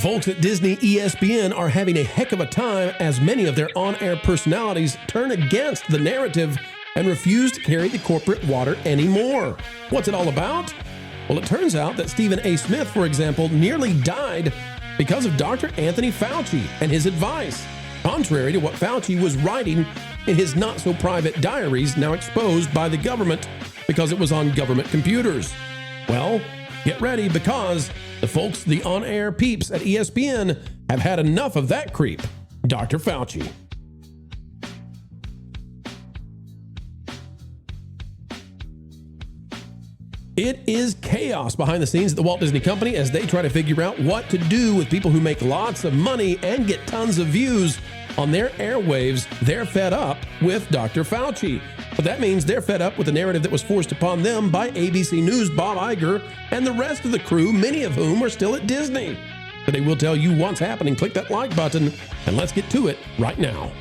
folks at Disney ESPN are having a heck of a time as many of their on-air personalities turn against the narrative and refuse to carry the corporate water anymore. What's it all about? Well, it turns out that Stephen A. Smith, for example, nearly died because of Dr. Anthony Fauci and his advice, contrary to what Fauci was writing in his not-so-private diaries now exposed by the government because it was on government computers. Well, get ready because the on-air peeps at ESPN have had enough of that creep, Dr. Fauci. It is chaos behind the scenes at the Walt Disney Company as they try to figure out what to do with people who make lots of money and get tons of views on their airwaves. They're fed up with Dr. Fauci. But that means they're fed up with the narrative that was forced upon them by ABC News' Bob Iger and the rest of the crew, many of whom are still at Disney. But they will tell you what's happening. Click that like button and let's get to it right now.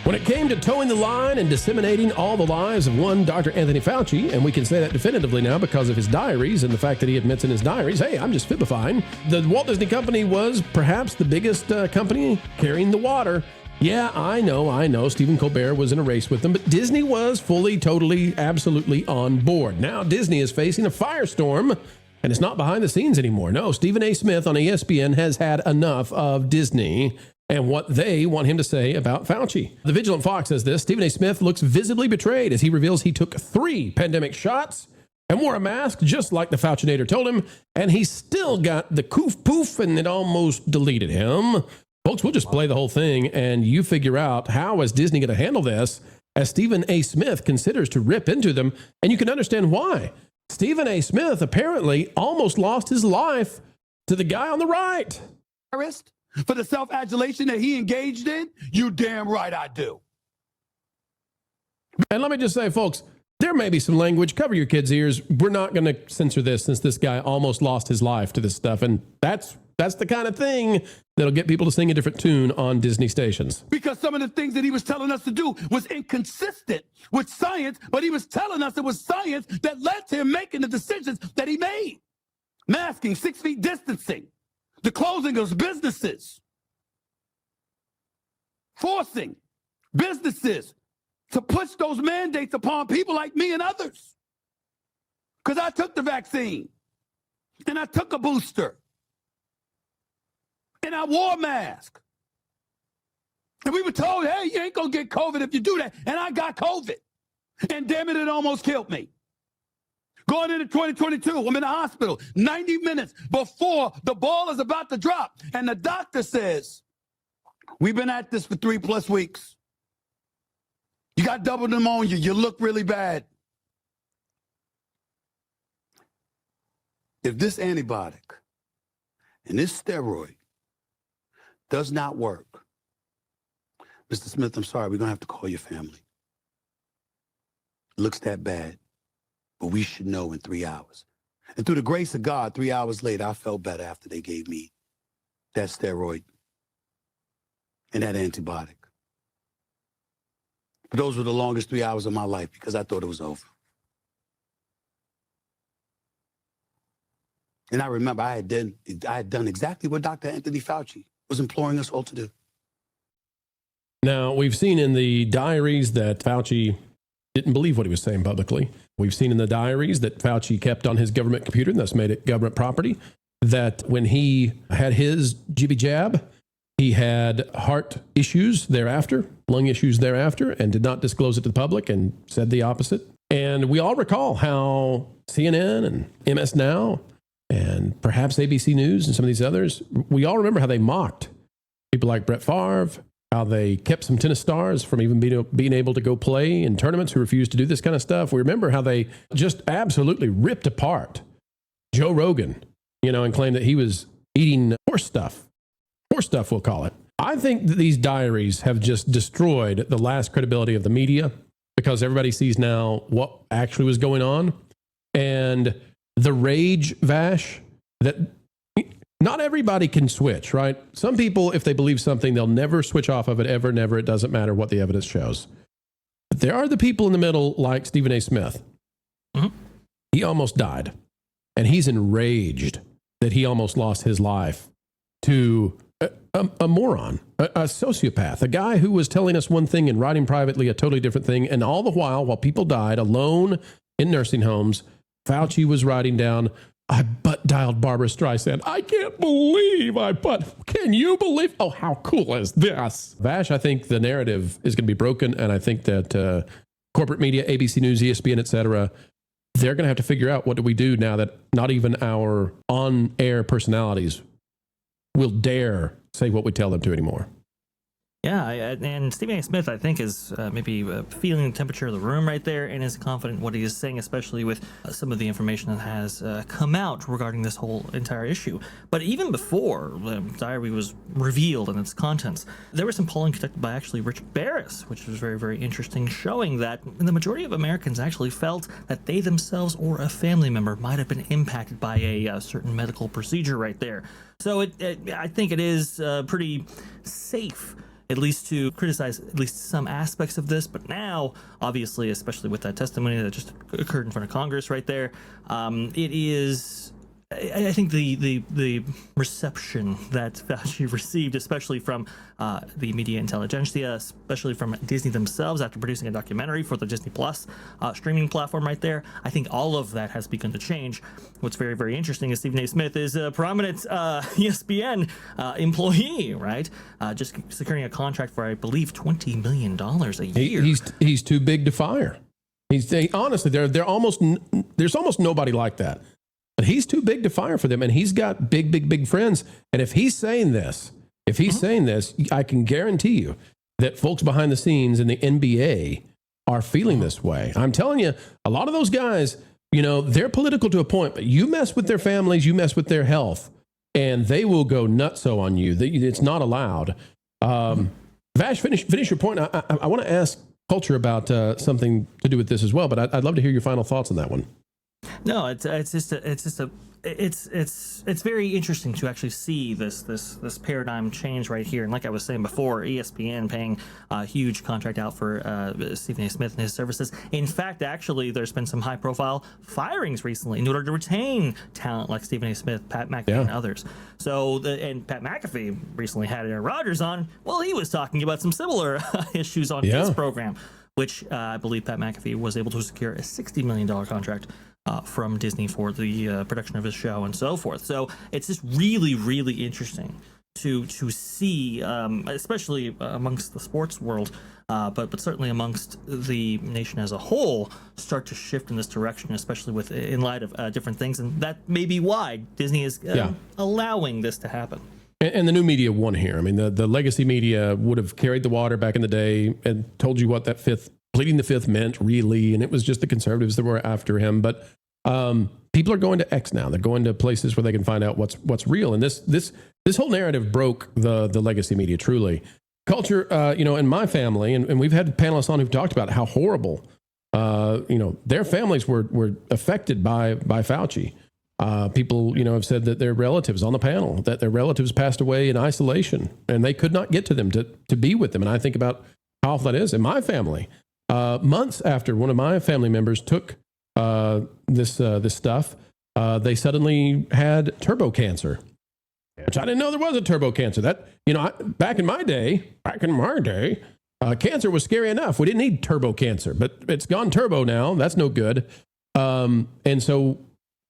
When it came to towing the line and disseminating all the lies of one Dr. Anthony Fauci, and we can say that definitively now because of his diaries and the fact that he admits in his diaries, hey, I'm just fibbifying, the Walt Disney Company was perhaps the biggest company carrying the water. Yeah, I know. Stephen Colbert was in a race with them, but Disney was fully, totally, absolutely on board. Now Disney is facing a firestorm, and it's not behind the scenes anymore. No, Stephen A. Smith on ESPN has had enough of Disney and what they want him to say about Fauci. The Vigilant Fox says this: Stephen A. Smith looks visibly betrayed as he reveals he took 3 pandemic shots and wore a mask just like the Faucinator told him, and he still got the coof poof and it almost deleted him. Folks, we'll just play the whole thing and you figure out how is Disney going to handle this as Stephen A. Smith considers to rip into them, and you can understand why. Stephen A. Smith apparently almost lost his life to the guy on the right. For the self-adulation that he engaged in? You damn right I do. And let me just say, folks, there may be some language. Cover your kids' ears. We're not going to censor this since this guy almost lost his life to this stuff. And that's the kind of thing that'll get people to sing a different tune on Disney stations. Because some of the things that he was telling us to do was inconsistent with science, but he was telling us it was science that led to him making the decisions that he made. Masking, 6 feet distancing, the closing of businesses, forcing businesses to push those mandates upon people like me and others. Because I took the vaccine, and I took a booster, and I wore a mask. And we were told, hey, you ain't going to get COVID if you do that. And I got COVID. And damn it, it almost killed me. Going into 2022, I'm in the hospital 90 minutes before the ball is about to drop. And the doctor says, we've been at this for 3+ weeks. You got double pneumonia. You look really bad. If this antibiotic and this steroid does not work, Mr. Smith, I'm sorry, we're going to have to call your family. It looks that bad. But we should know in 3 hours. And through the grace of God, 3 hours later, I felt better after they gave me that steroid and that antibiotic. But those were the longest 3 hours of my life because I thought it was over. And I remember I had done exactly what Dr. Anthony Fauci was imploring us all to do. Now, we've seen in the diaries that Fauci didn't believe what he was saying publicly. We've seen in the diaries that Fauci kept on his government computer, and thus made it government property, that when he had his jibby jab, he had heart issues thereafter, lung issues thereafter, and did not disclose it to the public and said the opposite. And we all recall how CNN and MS Now and perhaps ABC News and some of these others, we all remember how they mocked people like Brett Favre, how they kept some tennis stars from even being able to go play in tournaments who refused to do this kind of stuff. We remember how they just absolutely ripped apart Joe Rogan, and claimed that he was eating horse stuff, we'll call it. I think that these diaries have just destroyed the last credibility of the media because everybody sees now what actually was going on. And the rage, Vash, that not everybody can switch, right? Some people, if they believe something, they'll never switch off of it, ever, never. It doesn't matter what the evidence shows. But there are the people in the middle like Stephen A. Smith. Mm-hmm. He almost died. And he's enraged that he almost lost his life to a moron, a sociopath, a guy who was telling us one thing and writing privately a totally different thing. And all the while people died alone in nursing homes, Fauci was writing down, I butt dialed Barbara Streisand. I can't believe can you believe? Oh, how cool is this? Vash, I think the narrative is going to be broken. And I think that corporate media, ABC News, ESPN, et cetera, they're going to have to figure out what do we do now that not even our on-air personalities will dare say what we tell them to anymore. Yeah, and Stephen A. Smith, I think, is maybe feeling the temperature of the room right there and is confident in what he is saying, especially with some of the information that has come out regarding this whole entire issue. But even before the diary was revealed and its contents, there was some polling conducted by actually Richard Barris, which was very, very interesting, showing that the majority of Americans actually felt that they themselves or a family member might have been impacted by a certain medical procedure right there. So I think it is pretty safe, at least to criticize at least some aspects of this. But now, obviously, especially with that testimony that just occurred in front of Congress right there, it is, I think the reception that Fauci received, especially from the media intelligentsia, especially from Disney themselves after producing a documentary for the Disney Plus streaming platform right there, I think all of that has begun to change. What's very, very interesting is Stephen A. Smith is a prominent ESPN employee, right? Just securing a contract for, I believe, $20 million a year. He's too big to fire. Honestly, there's almost nobody like that. But he's too big to fire for them, and he's got big friends. And if he's saying this, I can guarantee you that folks behind the scenes in the NBA are feeling this way. I'm telling you, a lot of those guys, they're political to a point, but you mess with their families, you mess with their health, and they will go nutso on you. It's not allowed. Vash, finish your point. I want to ask Culture about something to do with this as well, but I'd love to hear your final thoughts on that one. No, it's very interesting to actually see this paradigm change right here. And like I was saying before, ESPN paying a huge contract out for Stephen A. Smith and his services. In fact, actually, there's been some high-profile firings recently in order to retain talent like Stephen A. Smith, Pat McAfee, and others. So, and Pat McAfee recently had Aaron Rodgers on. Well, he was talking about some similar issues on his program, which I believe Pat McAfee was able to secure a $60 million contract from Disney for the production of his show and so forth. So it's just really, really interesting to see, especially amongst the sports world, but certainly amongst the nation as a whole, start to shift in this direction, especially in light of different things. And that may be why Disney is allowing this to happen. And the new media won here. I mean, the legacy media would have carried the water back in the day and told you what that pleading the fifth meant, really, and it was just the conservatives that were after him. But people are going to X now. They're going to places where they can find out what's real. And this whole narrative broke the legacy media, truly. Culture, in my family, and we've had panelists on who've talked about how horrible, their families were affected by Fauci. People, have said that their relatives on the panel, that their relatives passed away in isolation and they could not get to them to be with them. And I think about how awful that is. In my family, months after one of my family members took this stuff, they suddenly had turbo cancer, which I didn't know there was a turbo cancer. That, back in my day, cancer was scary enough. We didn't need turbo cancer, but it's gone turbo now. That's no good. And so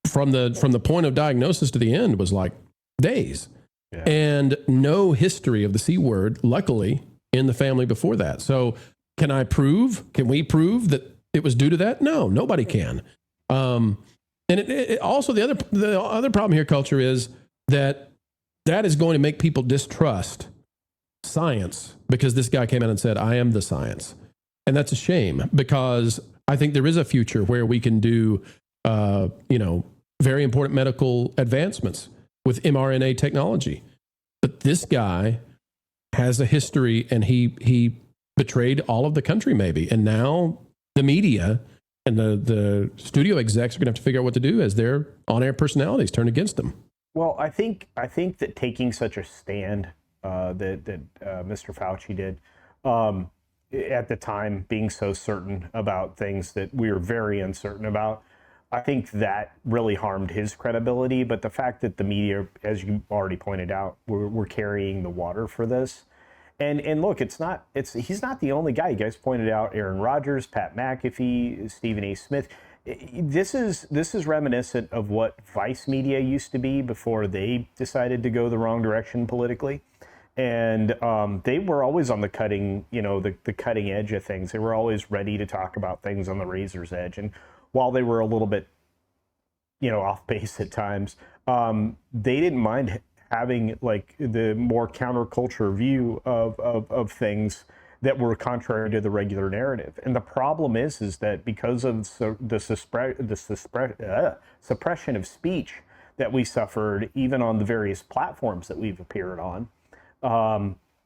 from the point of diagnosis to the end was like days, and no history of the C word, luckily, in the family before that. So can we prove that it was due to that? No, nobody can. And it also, the other problem here, Culture, is that is going to make people distrust science, because this guy came out and said, I am the science. And that's a shame, because I think there is a future where we can do, very important medical advancements with mRNA technology. But this guy has a history, and he betrayed all of the country maybe. And now the media and the studio execs are going to have to figure out what to do as their on-air personalities turn against them. Well, I think that taking such a stand that Mr. Fauci did, at the time, being so certain about things that we were very uncertain about, I think that really harmed his credibility. But the fact that the media, as you already pointed out, were carrying the water for this. And look, he's not the only guy. You guys pointed out Aaron Rodgers, Pat McAfee, Stephen A. Smith. This is reminiscent of what Vice Media used to be before they decided to go the wrong direction politically. And they were always on the cutting, the cutting edge of things. They were always ready to talk about things on the razor's edge. And while they were a little bit, off base at times, they didn't mind having like the more counterculture view of things that were contrary to the regular narrative. And the problem is that because of the suppression of speech that we suffered, even on the various platforms that we've appeared on,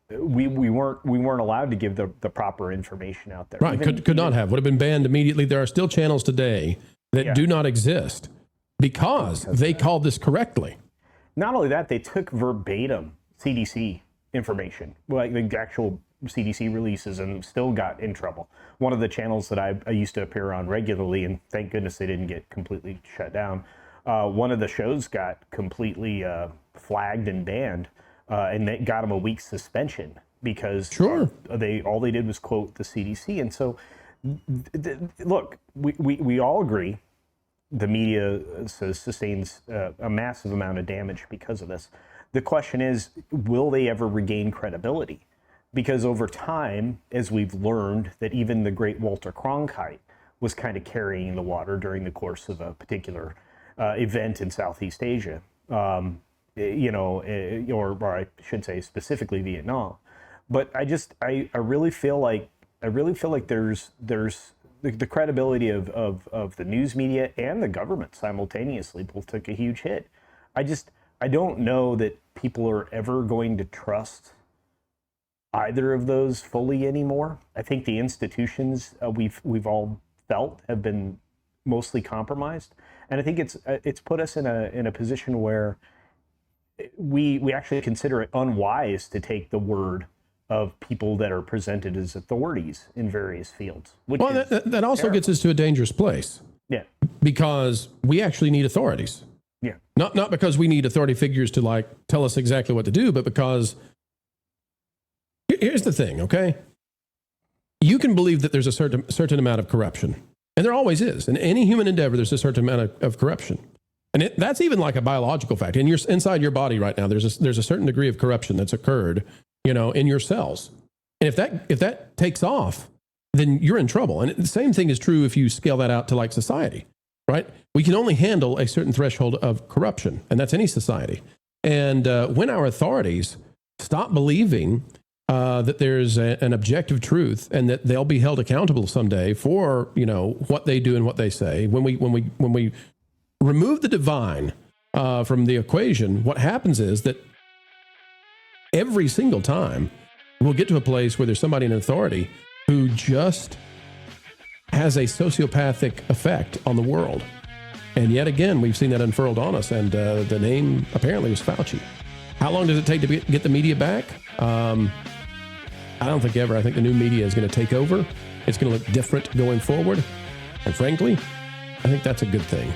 we weren't allowed to give the proper information out there. Right, could not have, would have been banned immediately. There are still channels today that do not exist because they called this correctly. Not only that, they took verbatim CDC information, like the actual CDC releases, and still got in trouble. One of the channels that I used to appear on regularly, and thank goodness they didn't get completely shut down, one of the shows got completely flagged and banned, and they got them a week's suspension because all they did was quote the CDC. And so, look, we all agree the media sustains a massive amount of damage because of this. The question is, will they ever regain credibility? Because over time, as we've learned that even the great Walter Cronkite was kind of carrying the water during the course of a particular event in Southeast Asia, or I should say specifically Vietnam. But I really feel like there's the credibility of the news media and the government simultaneously both took a huge hit. I don't know that people are ever going to trust either of those fully anymore. I think the institutions we've all felt have been mostly compromised, and I think it's put us in a position where we actually consider it unwise to take the word of people that are presented as authorities in various fields. That also gets us to a dangerous place. Yeah. Because we actually need authorities. Yeah. Not because we need authority figures to like tell us exactly what to do, but because here's the thing, okay? You can believe that there's a certain amount of corruption, and there always is. In any human endeavor, there's a certain amount of corruption. And that's even like a biological fact. Inside your body right now, there's a certain degree of corruption that's occurred, in your cells. And if that takes off, then you're in trouble. And the same thing is true if you scale that out to like society, right? We can only handle a certain threshold of corruption, and that's any society. And when our authorities stop believing that there's an objective truth and that they'll be held accountable someday for what they do and what they say, when we remove the divine from the equation, what happens is that every single time we'll get to a place where there's somebody in authority who just has a sociopathic effect on the world. And yet again, we've seen that unfurled on us, and the name apparently was Fauci. How long does it take to get the media back? I don't think ever. I think the new media is going to take over. It's going to look different going forward. And frankly, I think that's a good thing.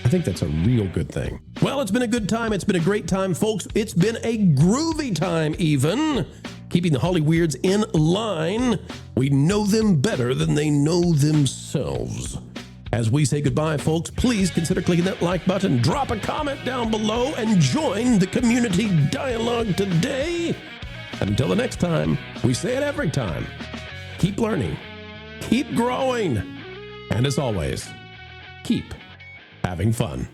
I think that's a real good thing. Well, it's been a good time. It's been a great time, folks. It's been a groovy time, even. Keeping the Holly Weirds in line. We know them better than they know themselves. As we say goodbye, folks, please consider clicking that like button, drop a comment down below, and join the community dialogue today. And until the next time, we say it every time. Keep learning. Keep growing. And as always, keep having fun.